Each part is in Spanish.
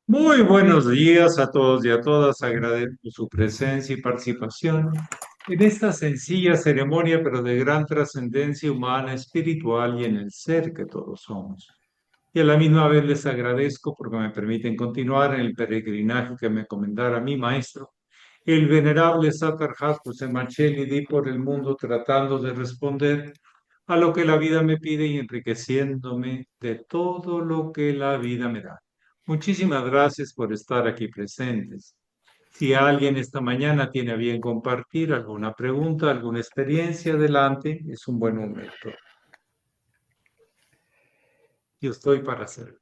Muy buenos días a todos y a todas. Agradezco su presencia y participación en esta sencilla ceremonia, pero de gran trascendencia humana, espiritual y en el ser que todos somos. Y a la misma vez les agradezco porque me permiten continuar en el peregrinaje que me encomendara mi maestro, el venerable Satar José Marcelli, di por el mundo tratando de responder a lo que la vida me pide y enriqueciéndome de todo lo que la vida me da. Muchísimas gracias por estar aquí presentes. Si alguien esta mañana tiene a bien compartir alguna pregunta, alguna experiencia, adelante, es un buen momento. Yo estoy para hacerlo.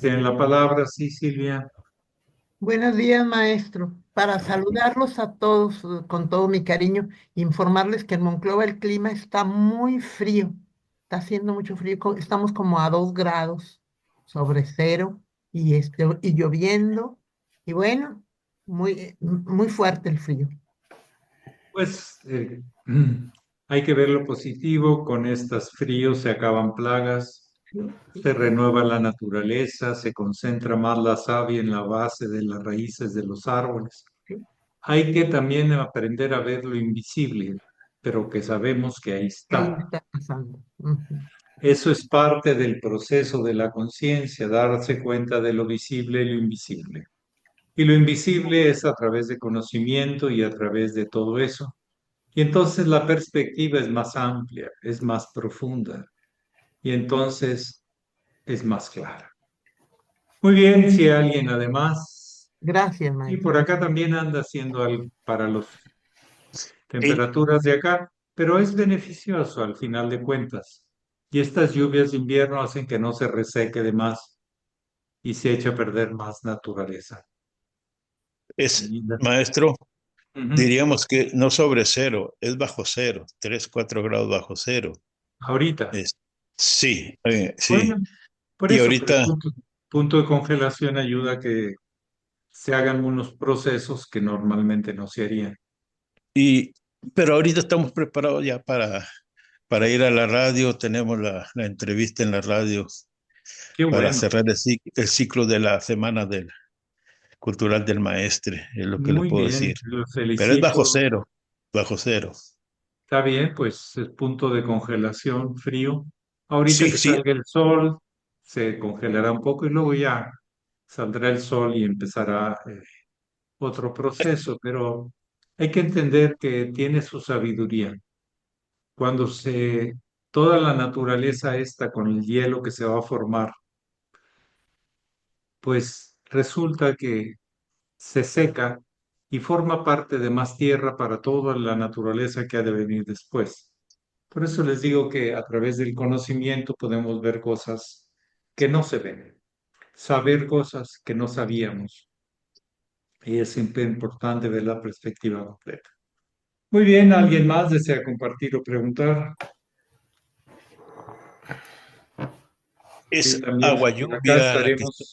En la palabra, sí, Silvia. Buenos días, maestro. Para saludarlos a todos con todo mi cariño, informarles que en Monclova el clima está muy frío. Está haciendo mucho frío. Estamos como a 2 grados sobre cero y lloviendo. Y bueno, muy fuerte el frío. Pues hay que ver lo positivo, con estos fríos se acaban plagas, Sí, sí, se renueva la naturaleza, se concentra más la savia en la base de las raíces de los árboles. sí. Hay que también aprender a ver lo invisible, pero que sabemos que ahí Ahí está. está pasando. Ujú. Eso es parte del proceso de la conciencia, darse cuenta de lo visible y lo invisible. Y lo invisible es a través de conocimiento y a través de todo eso. Y entonces la perspectiva es más amplia, es más profunda y entonces es más clara. Muy bien, si alguien además, Gracias, y por maestro. acá también anda haciendo algo para las Sí, temperaturas de acá, pero es beneficioso al final de cuentas. Y estas lluvias de invierno hacen que no se reseque de más y se eche a perder más naturaleza. Y maestro, ujú. diríamos que no sobre cero, es bajo cero, 3, 4 grados bajo cero. Ahorita, Es, sí, bueno, sí. por Y eso, pero el ahorita, punto de congelación ayuda a que se hagan unos procesos que normalmente no se harían. y, pero ahorita estamos preparados ya para ir a la radio, tenemos la entrevista en la radio Qué para bueno, cerrar el ciclo de la semana cultural del maestre, es lo que le muy puedo decir. bien, los Pero es bajo felicito. cero, bajo cero. Está bien, pues es punto de congelación, frío. Ahorita Sí, que sí, salga el sol, se congelará un poco y luego ya saldrá el sol y empezará otro proceso, pero hay que entender que tiene su sabiduría. Cuando toda la naturaleza está con el hielo que se va a formar, pues resulta que se seca y forma parte de más tierra para toda la naturaleza que ha de venir después. Por eso les digo que a través del conocimiento podemos ver cosas que no se ven, saber cosas que no sabíamos. Y es siempre importante ver la perspectiva completa. Muy bien, ¿alguien más desea compartir o preguntar? Sí, es también agua por acá lluvia la que está. estaremos.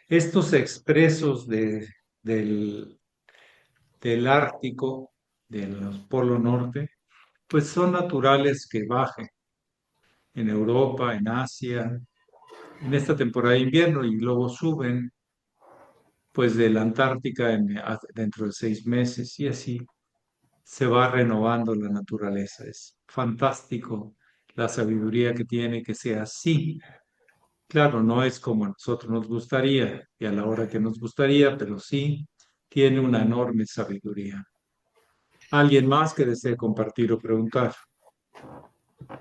Estos expresos del Ártico, del Polo Norte, pues son naturales que bajen en Europa, en Asia, en esta temporada de invierno y luego suben pues de la Antártica dentro de 6 meses y así se va renovando la naturaleza. Es fantástico la sabiduría que tiene que sea así. Claro, no es como a nosotros nos gustaría y a la hora que nos gustaría, pero sí tiene una enorme sabiduría. ¿Alguien más que desee compartir o preguntar?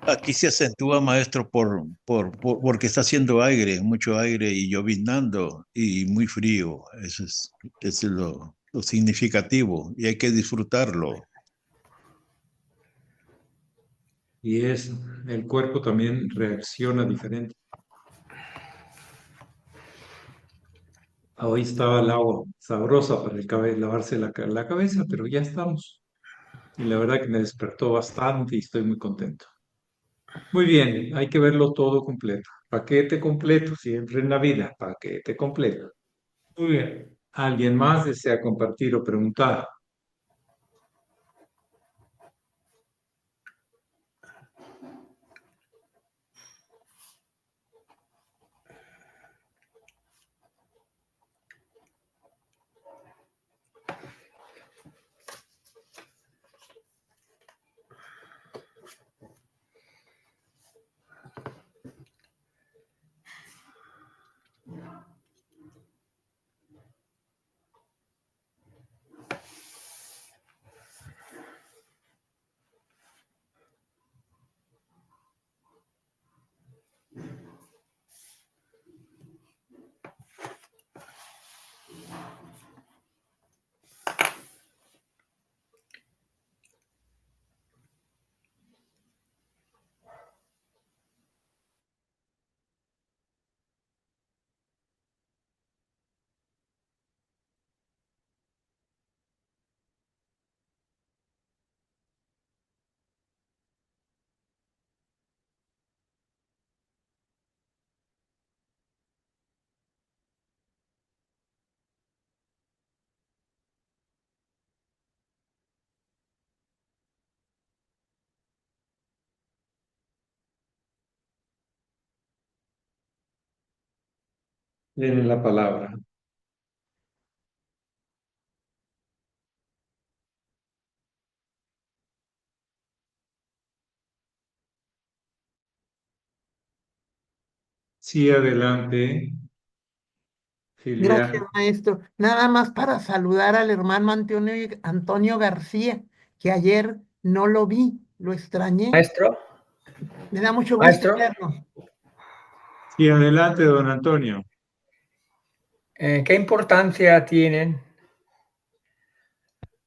Aquí se acentúa, maestro, porque está haciendo aire, mucho aire y lloviznando y muy frío. Eso es lo significativo y hay que disfrutarlo. Y el cuerpo también reacciona diferente. Hoy estaba el agua sabrosa para lavarse la cabeza, pero ya estamos. Y la verdad que me despertó bastante y estoy muy contento. Muy bien, hay que verlo todo completo. Paquete completo, siempre en la vida, paquete completo. Muy bien. ¿Alguien más desea compartir o preguntar? Tiene la palabra. Sí, adelante, Gracias, Silvia. maestro. Nada más para saludar al hermano Antonio García, que ayer no lo vi, lo extrañé. Maestro, Me da mucho gusto maestro, verlo. Sí, adelante, don Antonio. ¿qué importancia tienen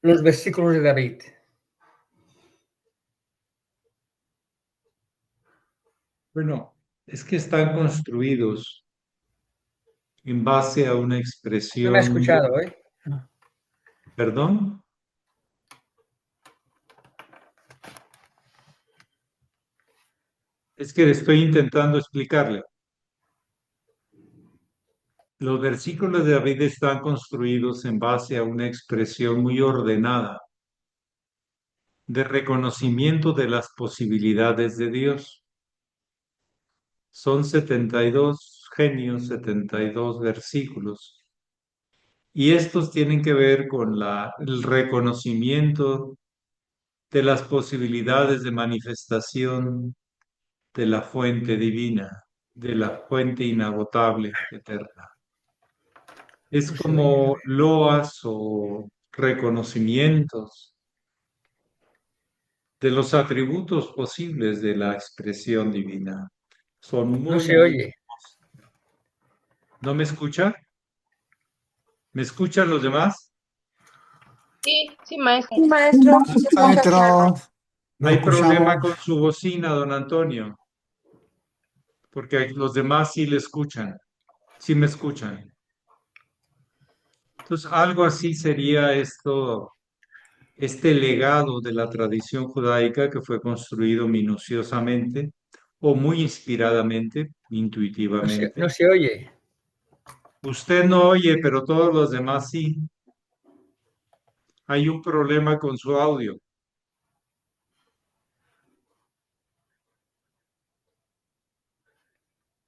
los versículos de David? Bueno, es que están construidos en base a una No me ha expresión, escuchado, ¿eh? perdón, es que estoy intentando explicarle. Los versículos de David están construidos en base a una expresión muy ordenada de reconocimiento de las posibilidades de Dios. Son 72 genios, 72 versículos. Y estos tienen que ver con el reconocimiento de las posibilidades de manifestación de la fuente divina, de la fuente inagotable, eterna. Es No se oye. como loas o reconocimientos de los atributos posibles de la expresión divina. Son No muy, se muy... oye. ¿No me escucha? ¿Me escuchan los demás? Sí, sí, maestro. Sí, maestro, sí se escucha claro. Maestro, lo Hay problema escuchamos. con su bocina, don Antonio, porque los demás sí le escuchan, sí me escuchan. Entonces, algo así sería esto, este legado de la tradición judaica que fue construido minuciosamente o muy inspiradamente, No intuitivamente. se oye. Usted no oye, pero todos los demás sí. Hay un problema con su audio.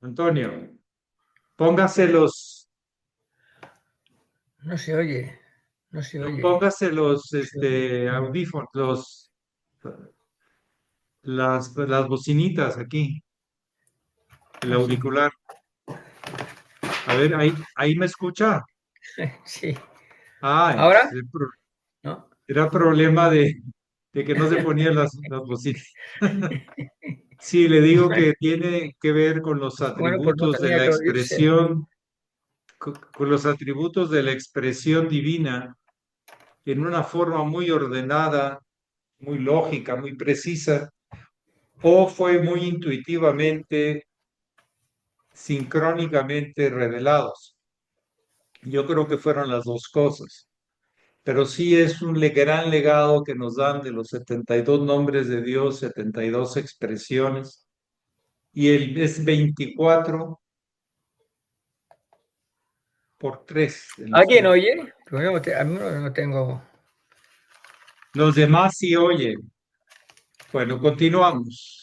Antonio, póngase No se oye. No se oye. póngase los No se oye. audífonos, las bocinitas aquí, el Así. auricular. A ver, ahí me escucha. Sí. Ah, ¿Ahora? entonces No. era problema de que no se ponían las bocinas. Sí, le digo que tiene que ver con los Bueno, pues no atributos de tenía la que oírse. expresión, con los atributos de la expresión divina en una forma muy ordenada, muy lógica, muy precisa, o fue muy intuitivamente, sincrónicamente revelados. Yo creo que fueron las dos cosas, pero sí es un gran legado que nos dan de los 72 nombres de Dios, 72 expresiones, y es 24 por 3. ¿Alguien oye? Pues a mí no tengo... Los demás sí oyen. Bueno, continuamos.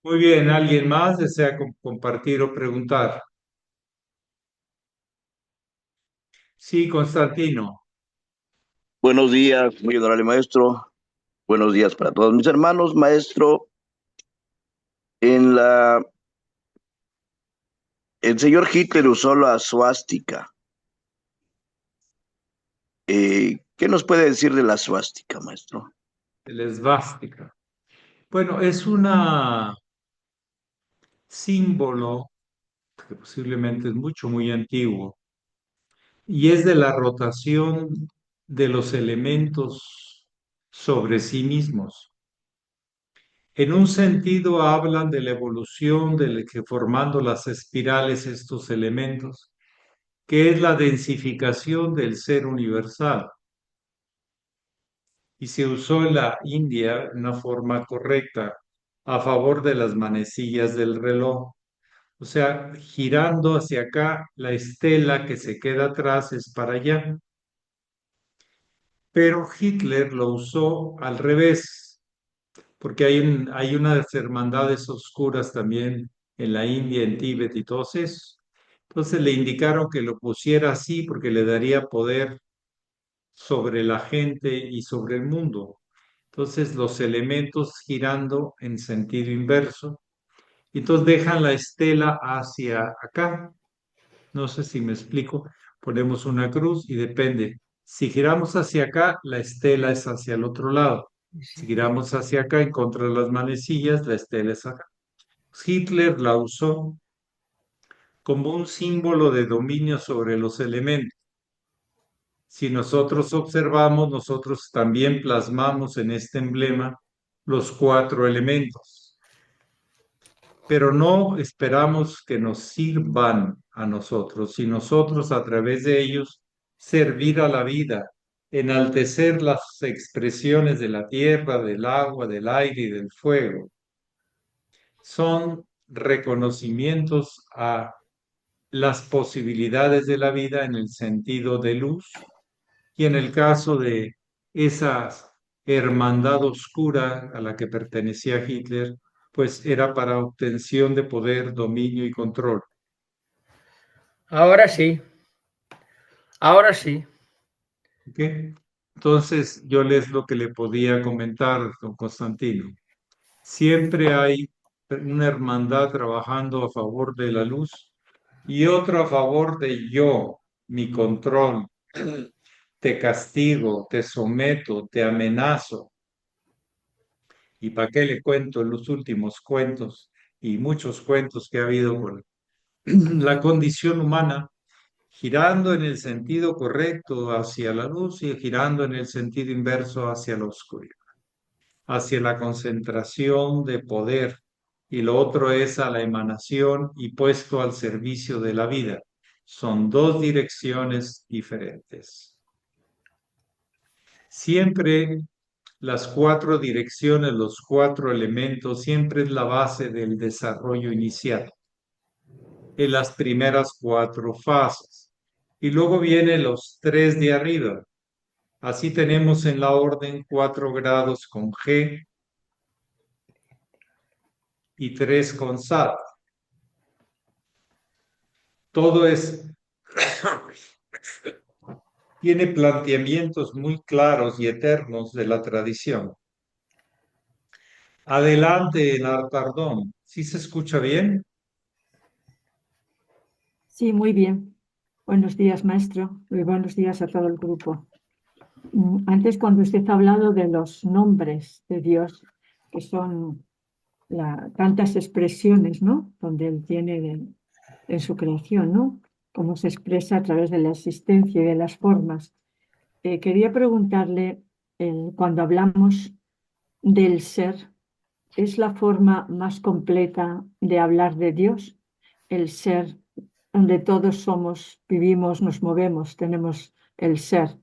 Muy bien, ¿alguien más desea compartir o preguntar? Sí, Constantino. Buenos días, muy honorable maestro. Buenos días para todos mis hermanos, maestro. En la, el señor Hitler usó la suástica. ¿Qué nos puede decir de la suástica, maestro? El esvástica. Bueno, es una símbolo que posiblemente es muy antiguo y es de la rotación de los elementos sobre sí mismos. En un sentido hablan de la evolución de que formando las espirales estos elementos, que es la densificación del ser universal. Y se usó en la India una forma correcta a favor de las manecillas del reloj. O sea, girando hacia acá, la estela que se queda atrás es para allá. Pero Hitler lo usó al revés, porque hay unas hermandades oscuras también en la India, en Tíbet y todos esos. Entonces le indicaron que lo pusiera así porque le daría poder sobre la gente y sobre el mundo. Entonces los elementos girando en sentido inverso. Y entonces dejan la estela hacia acá. No sé si me explico. Ponemos una cruz y depende. Si giramos hacia acá, la estela es hacia el otro lado. Si giramos hacia acá en contra de las manecillas, la estela es acá. Hitler la usó como un símbolo de dominio sobre los elementos. Si nosotros observamos, nosotros también plasmamos en este emblema los 4 elementos, pero no esperamos que nos sirvan a nosotros, si nosotros a través de ellos servir a la vida, enaltecer las expresiones de la tierra, del agua, del aire y del fuego. Son reconocimientos a las posibilidades de la vida en el sentido de luz. Y en el caso de esa hermandad oscura a la que pertenecía Hitler, pues era para obtención de poder, dominio y control. Ahora sí. Ahora sí. ¿Okay? Entonces, yo les lo que le podía comentar, don Constantino. Siempre hay una hermandad trabajando a favor de la luz y otra a favor de yo, mi control. Te castigo, te someto, te amenazo. ¿Y para qué le cuento los últimos cuentos y muchos cuentos que ha habido con la condición humana, girando en el sentido correcto hacia la luz y girando en el sentido inverso hacia la oscuridad, hacia la concentración de poder, y lo otro es a la emanación y puesto al servicio de la vida? Son dos direcciones diferentes. Siempre las 4 direcciones, los 4 elementos, siempre es la base del desarrollo inicial, en las primeras 4 fases. Y luego vienen los 3 de arriba. Así tenemos en la orden 4 grados con G y 3 con SAT. Todo tiene planteamientos muy claros y eternos de la tradición. Adelante, Nartardón. ¿Sí se escucha bien? Sí, muy bien. Buenos días, maestro. Muy buenos días a todo el grupo. Antes, cuando usted ha hablado de los nombres de Dios, que son tantas expresiones, ¿no? Donde Él tiene en su creación, ¿no? Cómo se expresa a través de la existencia y de las formas. Quería preguntarle, cuando hablamos del ser, ¿es la forma más completa de hablar de Dios? El ser, donde todos somos, vivimos, nos movemos, tenemos el ser.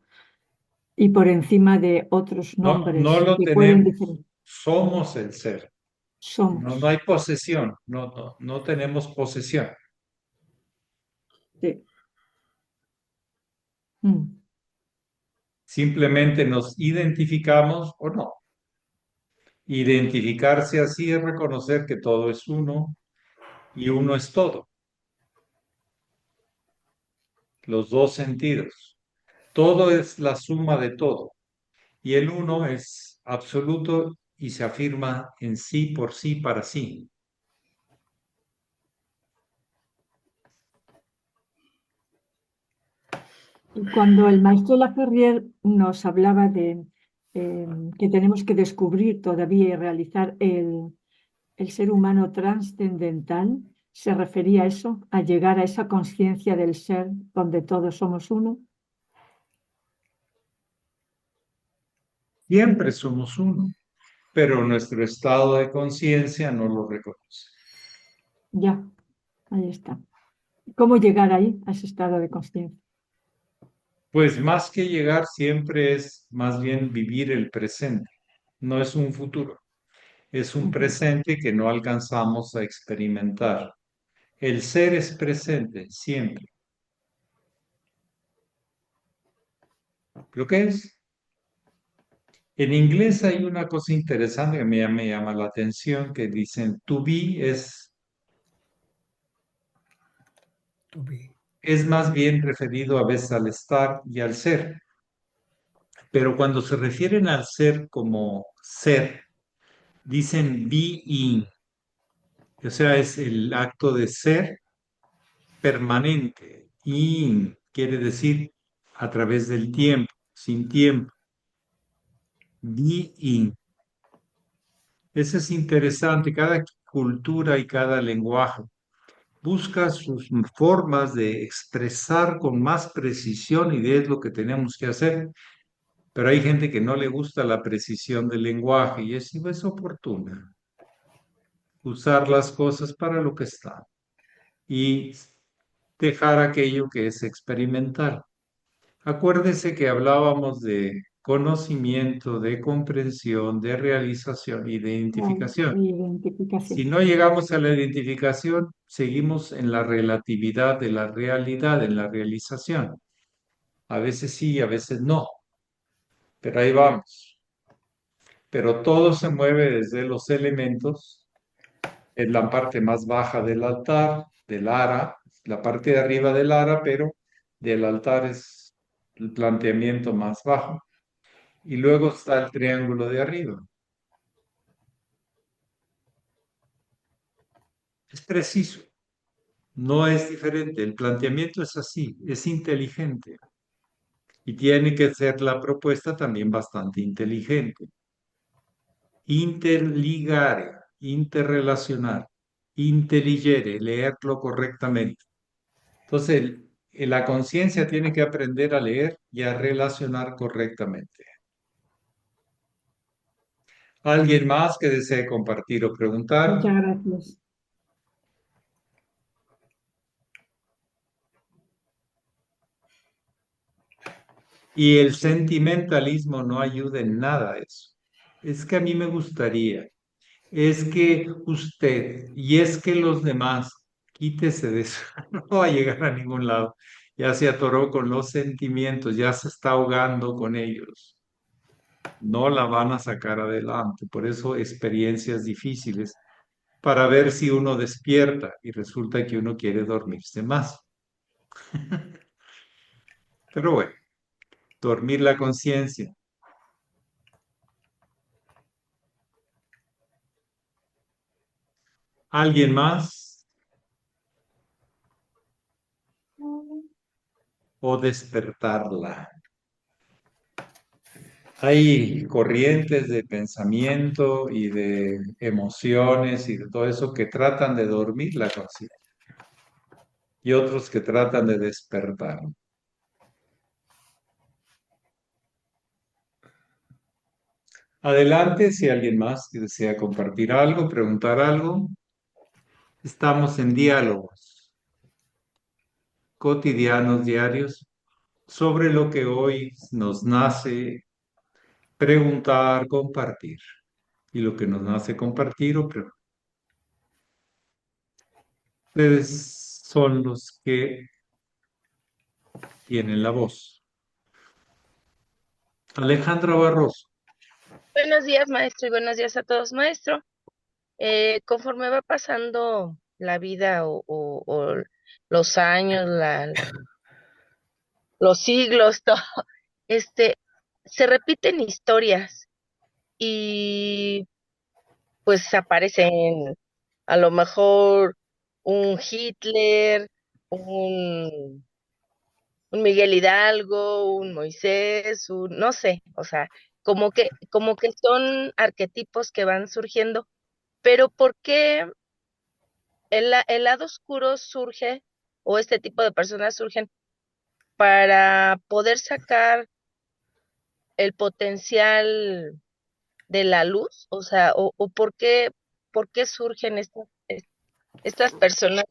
Y por encima de otros No, no nombres lo que pueden tenemos, diferir, somos el ser. No, no somos. hay posesión, no tenemos posesión. Sí. Mm. Simplemente nos identificamos o no. Identificarse así es reconocer que todo es uno y uno es todo. Los dos sentidos. Todo es la suma de todo. Y el uno es absoluto y se afirma en sí, por sí, para sí. Y cuando el maestro Laferrier nos hablaba de que tenemos que descubrir todavía y realizar el ser humano trascendental, ¿se refería a eso, a llegar a esa conciencia del ser donde todos somos uno? Siempre somos uno, pero nuestro estado de conciencia no lo reconoce. Ya, ahí está. ¿Cómo llegar ahí, a ese estado de conciencia? Pues más que llegar siempre es más bien vivir el presente. No es un futuro, es un Ujú. presente que no alcanzamos a experimentar. El ser es presente siempre. ¿Lo que es? En inglés hay una cosa interesante que me llama la atención, que dicen to be To be. es más bien referido a veces al estar y al ser. Pero cuando se refieren al ser como ser, dicen being. O sea, es el acto de ser permanente. In quiere decir a través del tiempo, sin tiempo. Being. Eso es interesante. Cada cultura y cada lenguaje busca sus formas de expresar con más precisión y es lo que tenemos que hacer. Pero hay gente que no le gusta la precisión del lenguaje y es oportuna. Usar las cosas para lo que están y dejar aquello que es experimental. Acuérdese que hablábamos de conocimiento, de comprensión, de realización y de identificación. Si Identificación. no llegamos a la identificación, seguimos en la relatividad de la realidad, en la realización. A veces sí, a veces no, pero ahí vamos. Pero todo se mueve desde los elementos en la parte más baja del altar, del ara, la parte de arriba del ara, pero del altar es el planteamiento más bajo. Y luego está el triángulo de arriba. Es preciso, no es diferente. El planteamiento es así, es inteligente. Y tiene que ser la propuesta también bastante inteligente. Interligare, interrelacionar, intelligere, leerlo correctamente. Entonces, la conciencia tiene que aprender a leer y a relacionar correctamente. ¿Alguien más que desee compartir o preguntar? Muchas gracias. Y el sentimentalismo no ayuda en nada a eso. Es que a mí me gustaría, es que usted y es que los demás, quítese de eso, no va a llegar a ningún lado. Ya se atoró con los sentimientos, ya se está ahogando con ellos. No la van a sacar adelante. Por eso experiencias difíciles para ver si uno despierta y resulta que uno quiere dormirse más. Pero bueno, dormir la conciencia. ¿Alguien más? ¿O despertarla? Hay corrientes de pensamiento y de emociones y de todo eso que tratan de dormir la conciencia y otros que tratan de despertar. Adelante, si alguien más que desea compartir algo, preguntar algo, estamos en diálogos cotidianos, diarios, sobre lo que hoy nos nace preguntar, compartir. Y lo que nos nace compartir o preguntar. Ustedes son los que tienen la voz. Alejandra Barroso. Buenos días, maestro, y buenos días a todos, maestro. Conforme va pasando la vida o los años, los siglos, todo, este, se repiten historias y pues aparecen a lo mejor un Hitler, un, un Miguel Hidalgo, un Moisés, no sé, o sea, como que son arquetipos que van surgiendo, pero ¿por qué el lado oscuro surge o este tipo de personas surgen para poder sacar el potencial de la luz? O sea, o por qué surgen estas personas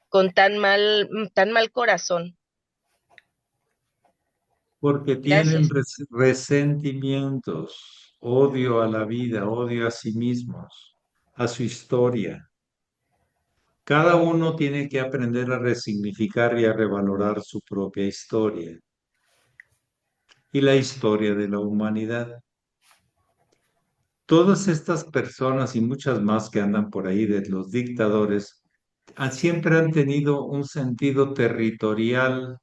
con tan mal corazón? Porque tienen Gracias. resentimientos, odio a la vida, odio a sí mismos, a su historia. Cada uno tiene que aprender a resignificar y a revalorar su propia historia y la historia de la humanidad. Todas estas personas y muchas más que andan por ahí de los dictadores siempre han tenido un sentido territorial,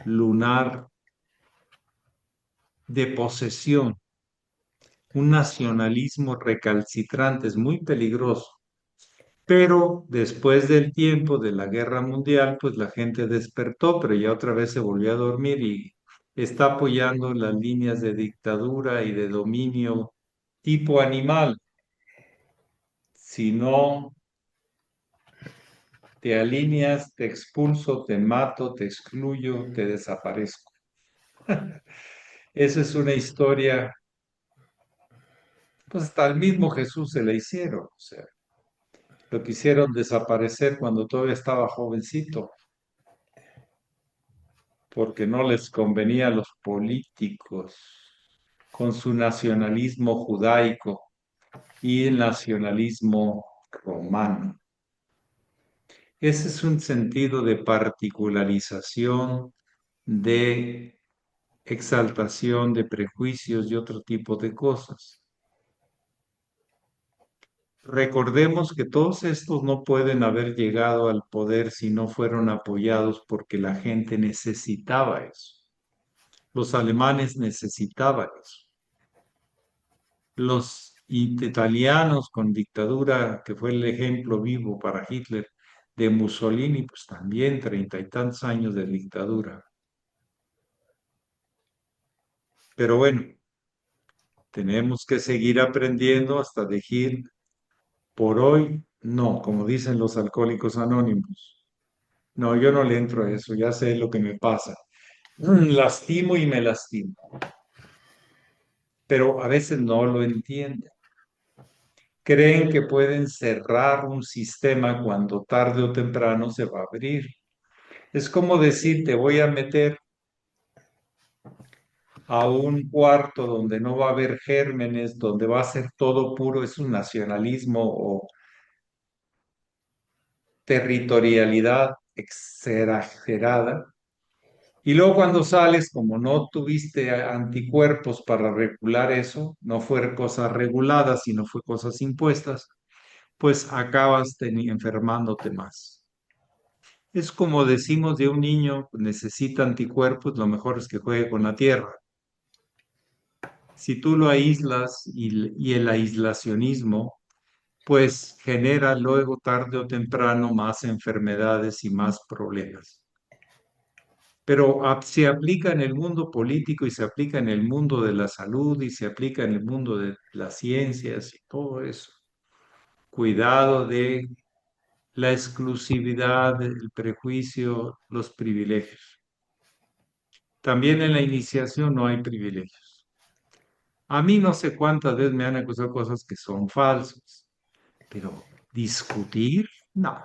lunar, de posesión, un nacionalismo recalcitrante, es muy peligroso. Pero después del tiempo de la Guerra Mundial, pues la gente despertó, pero ya otra vez se volvió a dormir y está apoyando las líneas de dictadura y de dominio tipo animal. Si no te alineas, te expulso, te mato, te excluyo, te desaparezco. Esa es una historia, pues hasta al mismo Jesús se la hicieron, o sea, lo quisieron desaparecer cuando todavía estaba jovencito, porque no les convenía a los políticos con su nacionalismo judaico y el nacionalismo romano. Ese es un sentido de particularización, de exaltación de prejuicios y otro tipo de cosas. Recordemos que todos estos no pueden haber llegado al poder si no fueron apoyados porque la gente necesitaba eso. Los alemanes necesitaban eso. Los italianos con dictadura, que fue el ejemplo vivo para Hitler, de Mussolini, pues también 30 y tantos años de dictadura. Pero bueno, tenemos que seguir aprendiendo hasta decir, por hoy, no, como dicen los alcohólicos anónimos. No, yo no le entro a eso, ya sé lo que me pasa. Lastimo y me lastimo. Pero a veces no lo entienden. Creen que pueden cerrar un sistema cuando tarde o temprano se va a abrir. Es como decir, te voy a meter a un cuarto donde no va a haber gérmenes, donde va a ser todo puro, es un nacionalismo o territorialidad exagerada. Y luego cuando sales, como no tuviste anticuerpos para regular eso, no fue cosas reguladas, sino fue cosas impuestas, pues acabas enfermándote más. Es como decimos de un niño, necesita anticuerpos, lo mejor es que juegue con la tierra. Si tú lo aíslas y el aislacionismo, pues genera luego tarde o temprano más enfermedades y más problemas. pero se aplica en el mundo político y se aplica en el mundo de la salud y se aplica en el mundo de las ciencias y todo eso. Cuidado de la exclusividad, el prejuicio, los privilegios. También en la iniciación no hay privilegios. A mí no sé cuántas veces me han acusado de cosas que son falsas, pero discutir, no.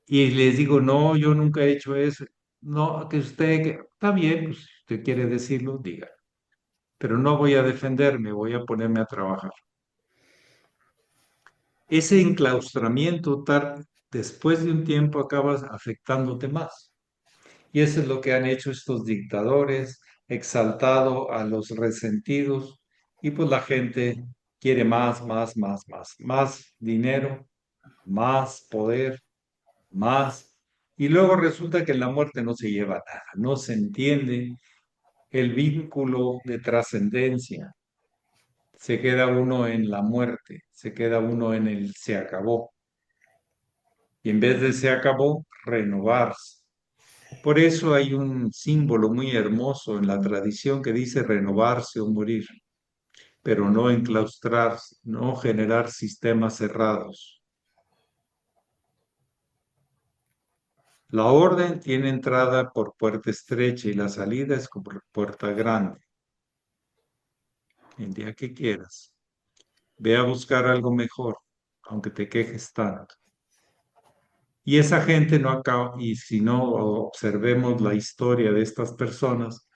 Y les digo, no, yo nunca he hecho eso. No, está bien, pues, si usted quiere decirlo, diga. Pero no voy a defenderme, voy a ponerme a trabajar. Ese enclaustramiento, después de un tiempo, acabas afectándote más. Y eso es lo que han hecho estos dictadores, exaltado a los resentidos, y pues la gente quiere más, más, más, más, más dinero, más poder, más. Y luego resulta que en la muerte no se lleva nada, no se entiende el vínculo de trascendencia. Se queda uno en la muerte, se queda uno en el se acabó. Y en vez de se acabó, renovarse. Por eso hay un símbolo muy hermoso en la tradición que dice renovarse o morir, pero no enclaustrarse, no generar sistemas cerrados. La orden tiene entrada por puerta estrecha y la salida es por puerta grande. El día que quieras, ve a buscar algo mejor, aunque te quejes tanto. Y esa gente no acaba, y si no observemos la historia de estas personas,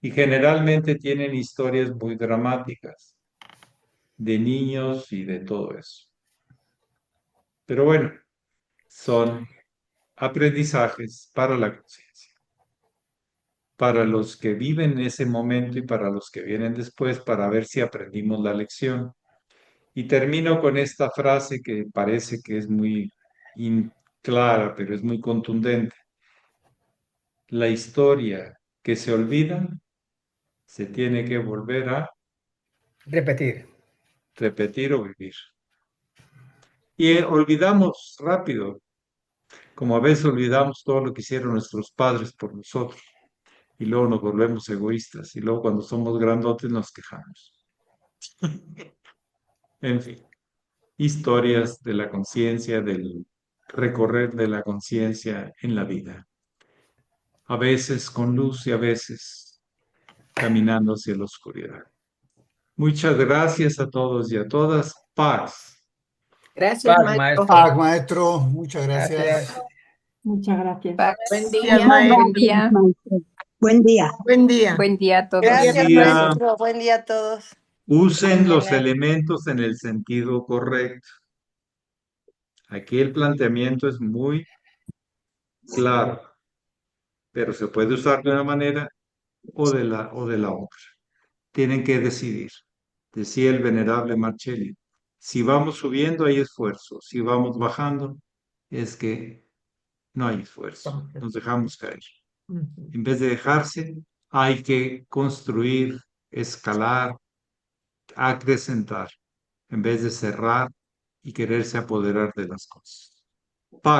y generalmente tienen historias muy dramáticas de niños y de todo eso. Pero bueno, son aprendizajes para la conciencia, para los que viven ese momento y para los que vienen después, para ver si aprendimos la lección. Y termino con esta frase que parece que es muy clara, pero es muy contundente. La historia que se olvida se tiene que volver a Repetir. repetir o vivir. Y olvidamos rápido, como a veces olvidamos todo lo que hicieron nuestros padres por nosotros. Y luego nos volvemos egoístas. Y luego cuando somos grandotes nos quejamos. En fin, historias de la conciencia, del recorrer de la conciencia en la vida. A veces con luz y a veces caminando hacia la oscuridad. Muchas gracias a todos y a todas. Paz. Gracias, Paz, maestro. maestro. Paz, maestro, muchas Gracias. gracias. Muchas gracias. Buen Gracias, día. maestro. Buen día. Buen día. Buen día. Buen día a todos. Buen Gracias, día. maestro. Buen día a todos. Usen los Mañana. elementos en el sentido correcto. Aquí el planteamiento es muy claro, pero se puede usar de una manera o de la otra. Tienen que decidir. Decía el venerable Marcelli, si vamos subiendo hay esfuerzo, si vamos bajando es que no hay esfuerzo, nos dejamos caer. En vez de dejarse, hay que construir, escalar, acrecentar, en vez de cerrar y quererse apoderar de las cosas.